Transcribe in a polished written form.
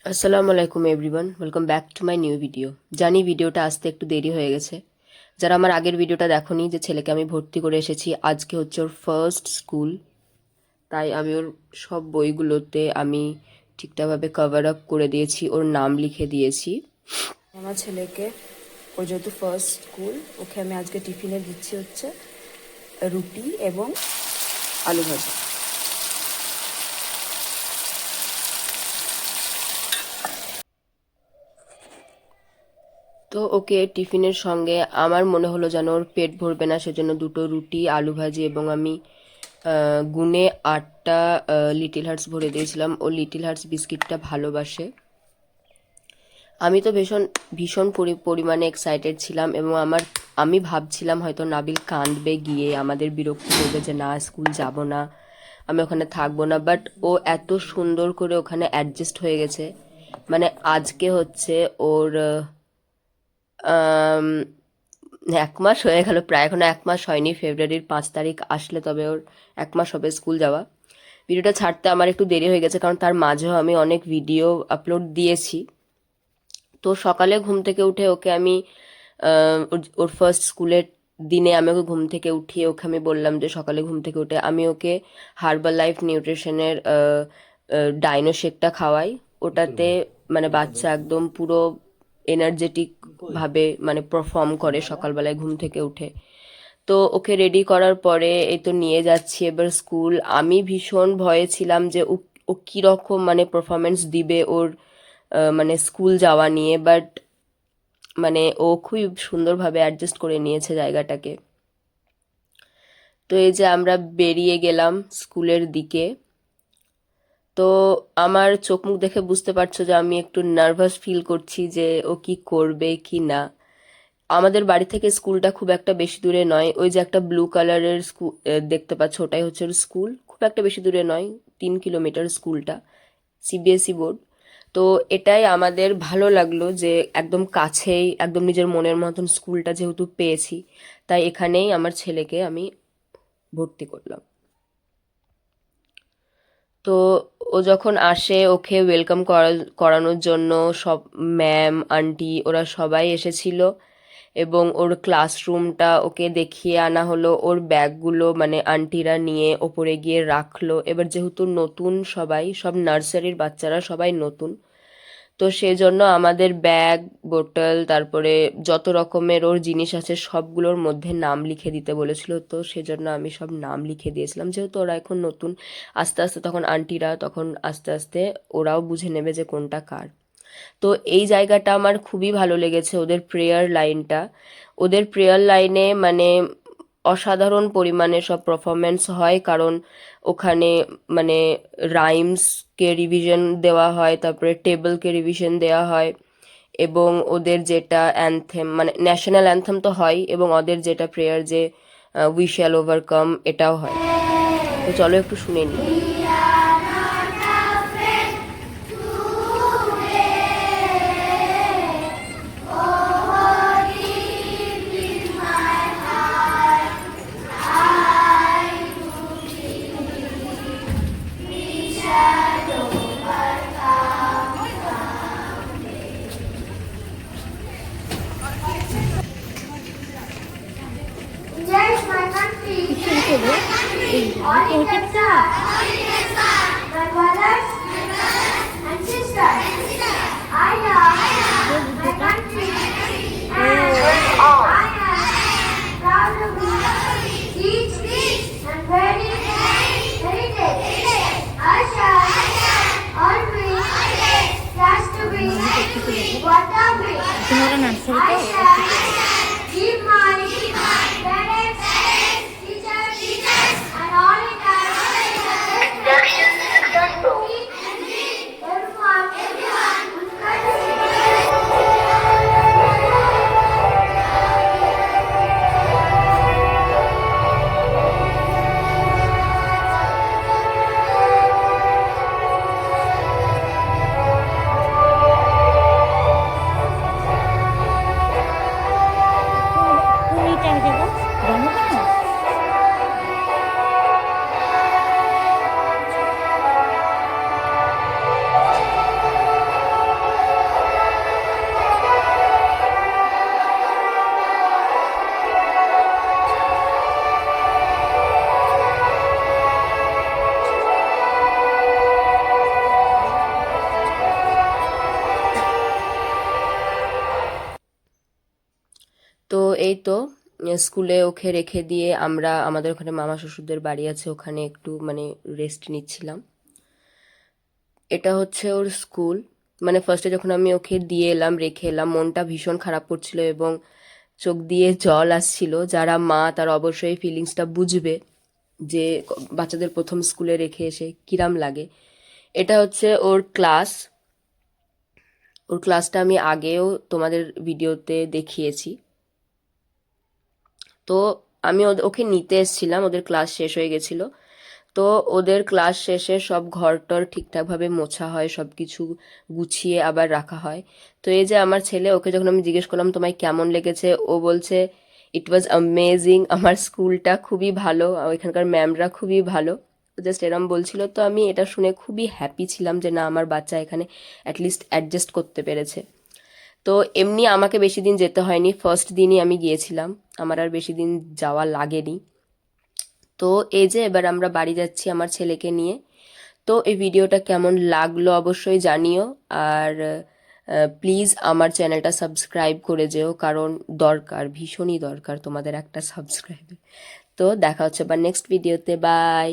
আসসালামু আলাইকুম everyone, welcome back to my new video. জানি ভিডিওটা আসতে একটু দেরি হয়ে গেছে। যারা আমার আগের ভিডিওটা দেখোনি, যে ছেলেকে আমি ভর্তি করে এসেছি, আজকে হচ্ছে ওর ফার্স্ট স্কুল, তাই আমি ওর সব বইগুলোতে আমি ঠিকঠাকভাবে কভার আপ করে দিয়েছি, ওর নাম লিখে দিয়েছি। আমার ছেলেকে, ওর যেহেতু ফার্স্ট স্কুল, ওকে আমি আজকে টিফিনে দিচ্ছি হচ্ছে রুটি এবং আলু ভাজা। তো ওকে টিফিনের সঙ্গে আমার মনে হলো যেন ওর পেট ভরবে না, সেজন্য দুটো রুটি, আলু ভাজি এবং আমি গুনে 8টা লিটল হার্টস ভরে দিয়েছিলাম। ও লিটল হার্টস বিস্কিটটা ভালোবাসে। আমি তো ভীষণ ভীষণ পরিমাণে এক্সাইটেড ছিলাম এবং আমি ভাবছিলাম হয়তো নাবিল কাঁদবে, গিয়ে আমাদের বিরক্ত করবে যে না স্কুল যাব না, আমি ওখানে থাকবো না। বাট ও এত সুন্দর করে ওখানে অ্যাডজাস্ট হয়ে গেছে। মানে আজকে হচ্ছে ওর 1 মাস হয়ে গেল প্রায়, এখনো 1 মাস হয়নি। ফেব্রুয়ারির 5 তারিখ আসলে তবে ওর 1 মাস হবে স্কুল যাওয়া। ভিডিওটা ছাড়তে আমার একটু দেরি হয়ে গেছে, কারণ তার মাঝেও আমি অনেক ভিডিও আপলোড দিয়েছি। তো সকালে ঘুম থেকে উঠে ওকে আমি ওর ফার্স্ট স্কুলের দিনে আমি ওকে ঘুম থেকে উঠিয়ে ওকে আমি বললাম যে সকালে ঘুম থেকে উঠে আমি ওকে হার্বাল লাইফ নিউট্রিশনের ডাইনো শেকটা খাওয়াই। ওটাতে মানে বাচ্চা একদম পুরো এনার্জেটিক ভাবে মানে পারফর্ম করে সকালবেলায় ঘুম থেকে উঠে। তো ওকে রেডি করার পরে এই তো নিয়ে যাচ্ছি এবার স্কুল। আমি ভীষণ ভয়ে ছিলাম যে ও ও কীরকম মানে পারফরমেন্স দিবে ওর মানে স্কুল যাওয়া নিয়ে। বাট মানে ও খুবই সুন্দরভাবে অ্যাডজাস্ট করে নিয়েছে জায়গাটাকে। তো এই যে আমরা বেরিয়ে গেলাম স্কুলের দিকে। তো আমার চোখ মুখ দেখে বুঝতে পারছো যে আমি একটু নার্ভাস ফিল করছি যে ও কি করবে কি না। আমাদের বাড়ি থেকে স্কুলটা খুব একটা বেশি দূরে নয়। ওই যে একটা ব্লু কালারের স্কুল দেখতে পাচ্ছ, ওটাই হচ্ছে ওর স্কুল। খুব একটা বেশি দূরে নয়, 3 কিলোমিটার স্কুলটা, সিবিএসই বোর্ড। তো এটাই আমাদের ভালো লাগলো যে একদম কাছেই, একদম নিজের মনের মতন স্কুলটা যেহেতু পেয়েছি, তাই এখানেই আমার ছেলেকে আমি ভর্তি করলাম। তো ও যখন আসে ওকে ওয়েলকাম করানোর জন্য সব ম্যাম আন্টি ওরা সবাই এসেছিল এবং ওর ক্লাসরুমটা ওকে দেখিয়ে আনা হলো। ওর ব্যাগগুলো মানে আন্টিরা নিয়ে ওপরে গিয়ে রাখলো। এবার যেহেতু নতুন, সবাই সব নার্সারির বাচ্চারা সবাই নতুন, তো সেজন্য আমাদের ব্যাগ, বোতল, তারপরে যত রকমের ওর জিনিস আছে সবগুলোর মধ্যে নাম লিখে দিতে বলেছিল। তো সেজন্য আমি সব নাম লিখে দিয়েছিলাম, যেহেতু ওরা এখন নতুন। আস্তে আস্তে তখন আন্টিরা, তখন আস্তে আস্তে ওরাও বুঝে নেবে যে কোনটা কার। তো এই জায়গাটা আমার খুবই ভালো লেগেছে, ওদের প্রেয়ার লাইনটা। ওদের প্রেয়ার লাইনে মানে অসাধারণ পরিমাণে সব পারফরমেন্স হয়, কারণ ওখানে মানে রাইমসকে রিভিশন দেওয়া হয়, তারপরে টেবলকে রিভিশন দেওয়া হয়, এবং ওদের যেটা অ্যানথেম মানে ন্যাশনাল অ্যানথেম তো হয়, এবং ওদের যেটা প্রেয়ার যে উই শ্যাল ওভারকাম, এটাও হয়। তো চলো একটু শুনে নিই। India is my country. All Indians are my brothers and sisters. I love my country and I am proud of its rich and very heritage. I shall always try to be what I wish. I shall give my parents, teachers, and all in Induction successful. এই তো স্কুলে ওকে রেখে দিয়ে আমরা আমাদের ওখানে মামা শ্বশুরদের বাড়ি আছে, ওখানে একটু মানে রেস্ট নিচ্ছিলাম। এটা হচ্ছে ওর স্কুল। মানে ফার্স্টে যখন আমি ওকে দিয়ে এলাম, রেখে এলাম, মনটা ভীষণ খারাপ করছিল এবং চোখ দিয়ে জল আসছিল। যারা মা তারা অবশ্যই ফিলিংসটা বুঝবে যে বাচ্চাদের প্রথম স্কুলে রেখে এসে কিরাম লাগে। এটা হচ্ছে ওর ক্লাস। ওর ক্লাসটা আমি আগেও তোমাদের ভিডিওতে দেখিয়েছি। তো আমি ওকে নিতে এসেছিলাম, ওদের ক্লাস শেষ হয়ে গেছিল। তো ওদের ক্লাস শেষে সব ঘরটর ঠিকঠাকভাবে মোছা হয়, সব কিছু গুছিয়ে আবার রাখা হয়। তো এই যে আমার ছেলে, ওকে যখন আমি জিজ্ঞেস করলাম তোমায় কেমন লেগেছে, ও বলছে ইট ওয়াজ অ্যামেজিং, আমার স্কুলটা খুবই ভালো, এখানকার ম্যামরা খুবই ভালো। জাস্ট এরম বলছিল। তো আমি এটা শুনে খুবই হ্যাপি ছিলাম যে না, আমার বাচ্চা এখানে অ্যাটলিস্ট অ্যাডজাস্ট করতে পেরেছে। তো এমনি আমাকে বেশি দিন যেতে হয়নি, ফার্স্ট দিনই আমি গিয়েছিলাম, আমার আর বেশি দিন যাওয়া লাগেনি। তো এই যে এবার আমরা বাড়ি যাচ্ছি আমার ছেলেকে নিয়ে। তো এই ভিডিওটা কেমন লাগলো অবশ্যই জানিও, আর প্লিজ আমার চ্যানেলটা সাবস্ক্রাইব করে যেও, কারণ দরকার, ভীষণই দরকার তোমাদের একটা সাবস্ক্রাইব। তো দেখা হচ্ছে আবার নেক্সট ভিডিওতে, বাই।